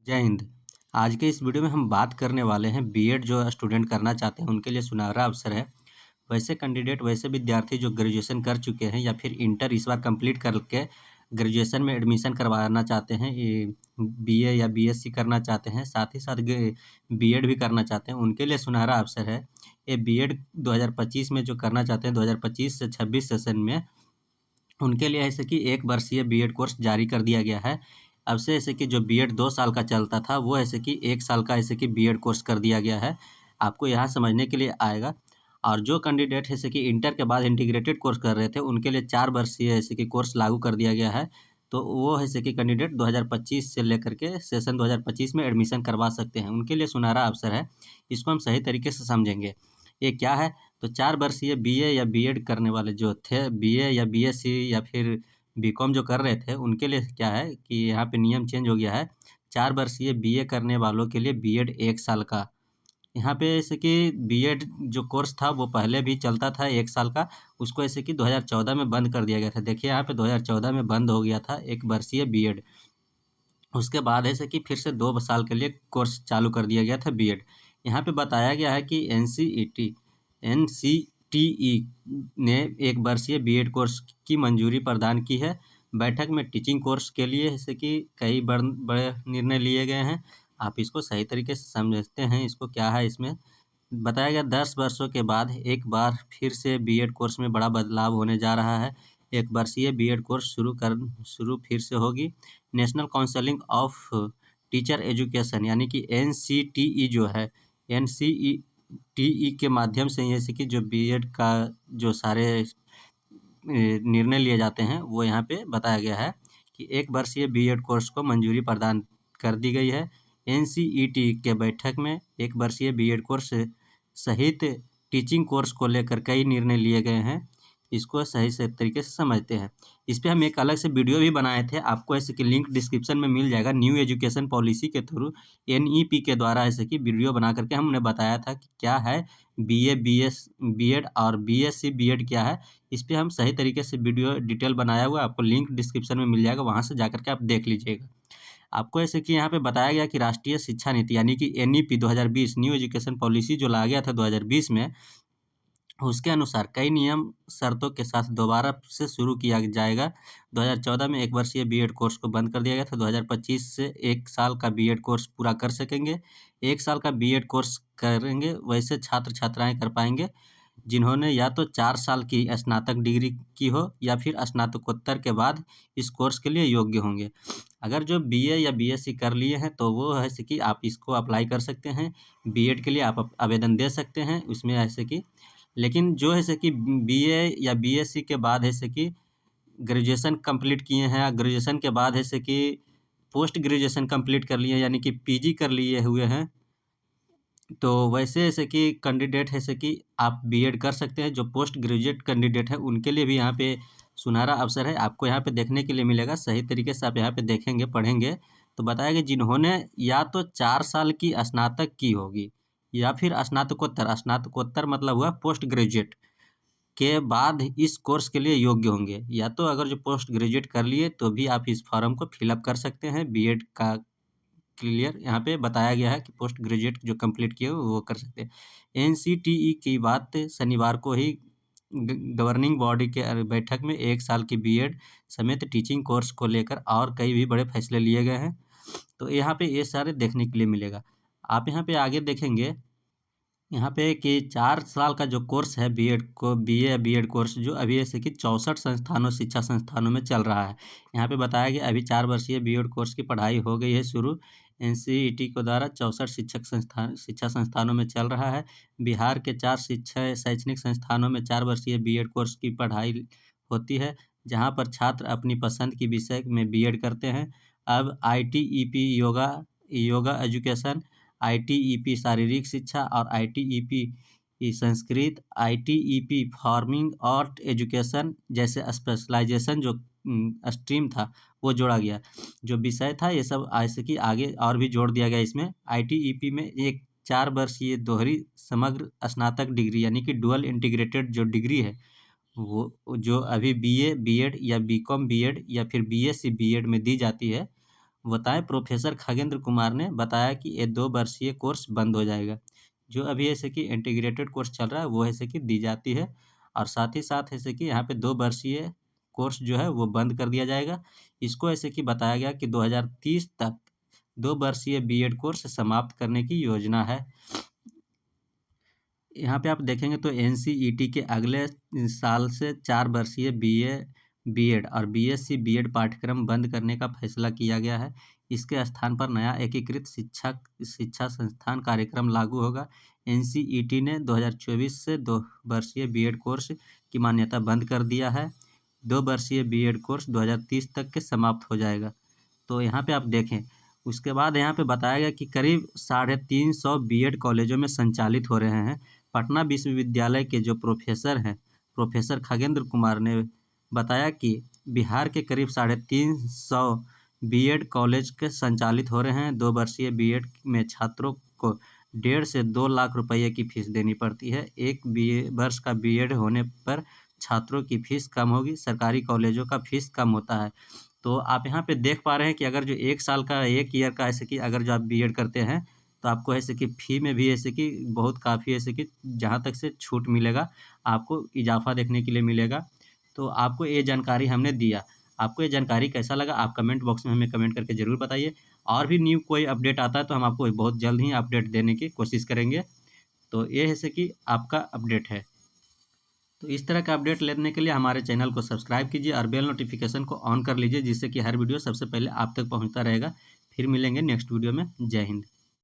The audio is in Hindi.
जय हिंद। आज के इस वीडियो में हम बात करने वाले हैं बीएड जो स्टूडेंट करना चाहते हैं उनके लिए सुनहरा अवसर है। वैसे कैंडिडेट वैसे विद्यार्थी जो ग्रेजुएशन कर चुके हैं या फिर इंटर इस बार कंप्लीट करके ग्रेजुएशन में एडमिशन करवाना चाहते हैं, ये बीए या बीएससी करना चाहते हैं, साथ ही साथ बीएड भी करना चाहते हैं, उनके लिए सुनहरा अवसर है। ये बीएड 2025 में जो करना चाहते हैं 2025 से 26 सेशन में उनके लिए ऐसे कि 1 वर्षीय बीएड कोर्स जारी कर दिया गया है। अब से ऐसे कि जो बीएड 2 साल का चलता था वो ऐसे कि 1 साल का ऐसे कि बीएड कोर्स कर दिया गया है। आपको यहाँ समझने के लिए आएगा। और जो कैंडिडेट ऐसे कि इंटर के बाद इंटीग्रेटेड कोर्स कर रहे थे उनके लिए 4 वर्षीय ऐसे कि कोर्स लागू कर दिया गया है। तो वो ऐसे कि कैंडिडेट 2025 से लेकर के सेशन 2025 में एडमिशन करवा सकते हैं, उनके लिए सुनहरा अवसर है। इसको हम सही तरीके से समझेंगे। ये क्या है? तो 4 वर्षीय बीए या बीएड करने वाले जो थे, बीए या बीएससी या फिर बीकॉम जो कर रहे थे उनके लिए क्या है कि यहाँ पे नियम चेंज हो गया है। 4 वर्षीय बीए करने वालों के लिए बीएड 1 साल का। यहाँ पे ऐसे कि बीएड जो कोर्स था वो पहले भी चलता था 1 साल का, उसको ऐसे कि 2014 में बंद कर दिया गया था। देखिए यहाँ पे 2014 में बंद हो गया था 1 वर्षीय बीएड। उसके बाद ऐसे कि फिर से 2 साल के लिए कोर्स चालू कर दिया गया था बीएड। यहाँ पे बताया गया है कि एनसीटीई ने 1 वर्षीय बीएड कोर्स की मंजूरी प्रदान की है। बैठक में टीचिंग कोर्स के लिए जैसे कि कई बड़े निर्णय लिए गए हैं। आप इसको सही तरीके से समझते हैं। इसको क्या है, इसमें बताया गया 10 वर्षों के बाद एक बार फिर से बीएड कोर्स में बड़ा बदलाव होने जा रहा है। 1 वर्षीय बीएड कोर्स शुरू फिर से होगी। National counselling of teacher education यानी कि एनसीटीई जो है, एनसीटीई के माध्यम से जैसे कि जो बीएड का जो सारे निर्णय लिए जाते हैं वो यहाँ पे बताया गया है कि 1 वर्षीय बीएड कोर्स को मंजूरी प्रदान कर दी गई है। एनसीईटी के बैठक में 1 वर्षीय बीएड कोर्स सहित टीचिंग कोर्स को लेकर कई निर्णय लिए गए हैं। इसको सही से तरीके से समझते हैं। इस पे हम एक अलग से वीडियो भी बनाए थे, आपको ऐसे कि लिंक डिस्क्रिप्शन में मिल जाएगा। न्यू एजुकेशन पॉलिसी के थ्रू एनईपी के द्वारा ऐसे कि वीडियो बना करके हमने बताया था कि क्या है बीए बीएड और बीएससी बीएड क्या है। इस पे हम सही तरीके से वीडियो डिटेल बनाया हुआ, आपको लिंक डिस्क्रिप्शन में मिल जाएगा, वहाँ से जा करके आप देख लीजिएगा। आपको ऐसे कि यहाँ पे बताया गया कि राष्ट्रीय शिक्षा नीति यानी कि एनईपी 2020 न्यू एजुकेशन पॉलिसी जो लाया गया था 2020 में, उसके अनुसार कई नियम शर्तों के साथ दोबारा से शुरू किया जाएगा। 2014 में 1 वर्षीय बीएड कोर्स को बंद कर दिया गया था। 2025 से 1 साल का बीएड कोर्स पूरा कर सकेंगे। 1 साल का बीएड कोर्स करेंगे वैसे छात्र छात्राएं कर पाएंगे जिन्होंने या तो 4 साल की स्नातक डिग्री की हो या फिर स्नातकोत्तर के बाद इस कोर्स के लिए योग्य होंगे। अगर जो बीए या बीएससी कर लिए हैं तो वो ऐसे कि आप इसको अप्लाई कर सकते हैं। बीएड के लिए आप आवेदन दे सकते हैं उसमें ऐसे कि, लेकिन जो ऐसे कि बीए या बीएससी के बाद ऐसे कि ग्रेजुएशन कंप्लीट किए हैं या ग्रेजुएशन के बाद ऐसे कि पोस्ट ग्रेजुएशन कंप्लीट कर लिए हैं यानी कि पीजी कर लिए हुए हैं, तो वैसे ऐसे कि कैंडिडेट ऐसे कि आप बीएड कर सकते हैं। जो पोस्ट ग्रेजुएट कैंडिडेट है उनके लिए भी यहाँ पे सुनहरा अवसर है। आपको यहाँ पे देखने के लिए मिलेगा, सही तरीके से आप यहाँ पे देखेंगे पढ़ेंगे तो बताया कि जिन्होंने या तो 4 साल की स्नातक की होगी या फिर स्नातकोत्तर मतलब हुआ पोस्ट ग्रेजुएट के बाद इस कोर्स के लिए योग्य होंगे। या तो अगर जो पोस्ट ग्रेजुएट कर लिए तो भी आप इस फॉर्म को फिलअप कर सकते हैं। बीएड का क्लियर यहाँ पे बताया गया है कि पोस्ट ग्रेजुएट जो कंप्लीट किए वो कर सकते हैं। एनसीटीई की बात शनिवार को ही गवर्निंग बॉडी के बैठक में 1 साल की बीएड समेत टीचिंग कोर्स को लेकर और कई भी बड़े फैसले लिए गए हैं। तो यहाँ पे ये सारे देखने के लिए मिलेगा। आप यहाँ पे आगे देखेंगे यहाँ पे कि 4 साल का जो कोर्स है बीएड को, बीए या बीएड कोर्स जो अभी ऐसे कि 64 संस्थानों शिक्षा संस्थानों में चल रहा है। यहाँ पे बताया गया अभी 4 वर्षीय बीएड कोर्स की पढ़ाई हो गई है शुरू। एनसीईटी के द्वारा 64 शिक्षा संस्थानों में चल रहा है। बिहार के 4 शिक्षा शैक्षणिक संस्थानों में 4 वर्षीय बीएड कोर्स की पढ़ाई होती है, जहाँ पर छात्र अपनी पसंद की विषय में बीएड करते हैं। अब आईटीईपी योगा एजुकेशन, आईटीईपी शारीरिक शिक्षा और आईटीईपी संस्कृत, आईटीईपी फार्मिंग और एजुकेशन जैसे स्पेशलाइजेशन जो स्ट्रीम था वो जोड़ा गया। जो विषय था ये सब ऐसे कि आगे और भी जोड़ दिया गया। इसमें आईटीईपी में एक 4 वर्षीय दोहरी समग्र स्नातक डिग्री यानी कि डुअल इंटीग्रेटेड जो डिग्री है वो जो अभी बीए बीएड या बीकॉम बीएड या फिर बीएससी बीएड में दी जाती है बताएं प्रोफेसर खगेंद्र कुमार ने बताया कि ये 2 वर्षीय कोर्स बंद हो जाएगा। जो अभी ऐसे कि इंटीग्रेटेड कोर्स चल रहा है वो ऐसे कि दी जाती है, और साथ ही साथ ऐसे कि यहाँ पे 2 वर्षीय कोर्स जो है वो बंद कर दिया जाएगा। इसको ऐसे कि बताया गया कि 2030 तक 2 वर्षीय बीएड कोर्स समाप्त करने की योजना है। यहाँ पे आप देखेंगे तो एनसीईटी के अगले साल से 4 वर्षीय बीएड और बीएससी बीएड पाठ्यक्रम बंद करने का फैसला किया गया है। इसके स्थान पर नया एकीकृत शिक्षा संस्थान कार्यक्रम लागू होगा। एनसीईटी ने 2024 से 2 वर्षीय बीएड कोर्स की मान्यता बंद कर दिया है। 2 वर्षीय बीएड कोर्स 2030 तक के समाप्त हो जाएगा। तो यहाँ पे आप देखें, उसके बाद यहाँ पे बताया गया कि करीब 350 बीएड कॉलेजों में संचालित हो रहे हैं। पटना विश्वविद्यालय के जो प्रोफेसर हैं, प्रोफेसर खगेंद्र कुमार ने बताया कि बिहार के करीब 350 बीएड कॉलेज के संचालित हो रहे हैं। 2 वर्षीय बीएड में छात्रों को 1.5 से 2 लाख रुपये की फीस देनी पड़ती है। एक वर्ष का बीएड होने पर छात्रों की फीस कम होगी, सरकारी कॉलेजों का फीस कम होता है। तो आप यहाँ पे देख पा रहे हैं कि अगर जो 1 साल का 1 ईयर का ऐसे कि अगर जो आप बीएड करते हैं तो आपको ऐसे कि फ़ी में भी ऐसे कि बहुत काफ़ी ऐसे कि जहाँ तक से छूट मिलेगा, आपको इजाफ़ा देखने के लिए मिलेगा। तो आपको ये जानकारी हमने दिया। आपको ये जानकारी कैसा लगा आप कमेंट बॉक्स में हमें कमेंट करके ज़रूर बताइए। और भी न्यू कोई अपडेट आता है तो हम आपको बहुत जल्द ही अपडेट देने की कोशिश करेंगे। तो ये ऐसे कि आपका अपडेट है। तो इस तरह का अपडेट लेने के लिए हमारे चैनल को सब्सक्राइब कीजिए और बेल नोटिफिकेशन को ऑन कर लीजिए, जिससे कि हर वीडियो सबसे पहले आप तक पहुंचता रहेगा। फिर मिलेंगे नेक्स्ट वीडियो में। जय हिंद।